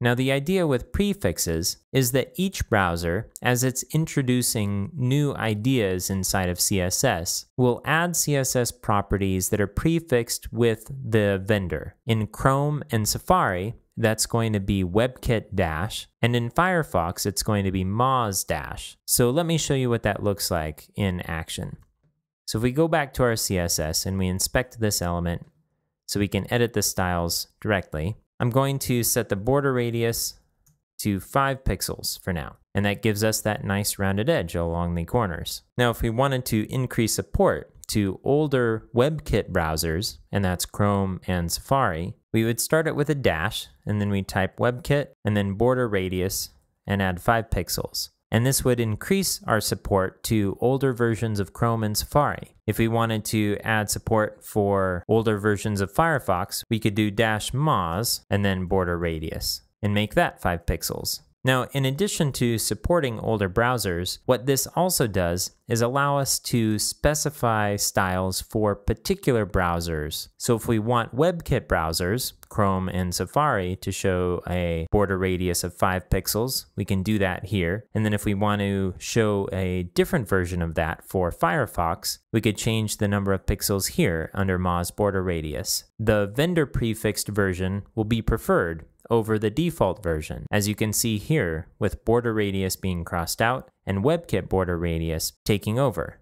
Now the idea with prefixes is that each browser, as it's introducing new ideas inside of CSS, will add CSS properties that are prefixed with the vendor. In Chrome and Safari, that's going to be WebKit dash, and in Firefox, it's going to be Moz dash. So let me show you what that looks like in action. So if we go back to our CSS and we inspect this element so we can edit the styles directly, I'm going to set the border radius to 5 pixels for now. And that gives us that nice rounded edge along the corners. Now, if we wanted to increase support to older WebKit browsers, and that's Chrome and Safari, we would start it with a dash, and then we type WebKit, and then border radius, and add 5 pixels. And this would increase our support to older versions of Chrome and Safari. If we wanted to add support for older versions of Firefox, we could do dash Moz, and then border radius, and make that 5 pixels. Now, in addition to supporting older browsers, what this also does is allow us to specify styles for particular browsers. So if we want WebKit browsers, Chrome and Safari, to show a border radius of 5 pixels, we can do that here. And then if we want to show a different version of that for Firefox, we could change the number of pixels here under Moz border radius. The vendor prefixed version will be preferred over the default version, as you can see here with border radius being crossed out and WebKit border radius taking over.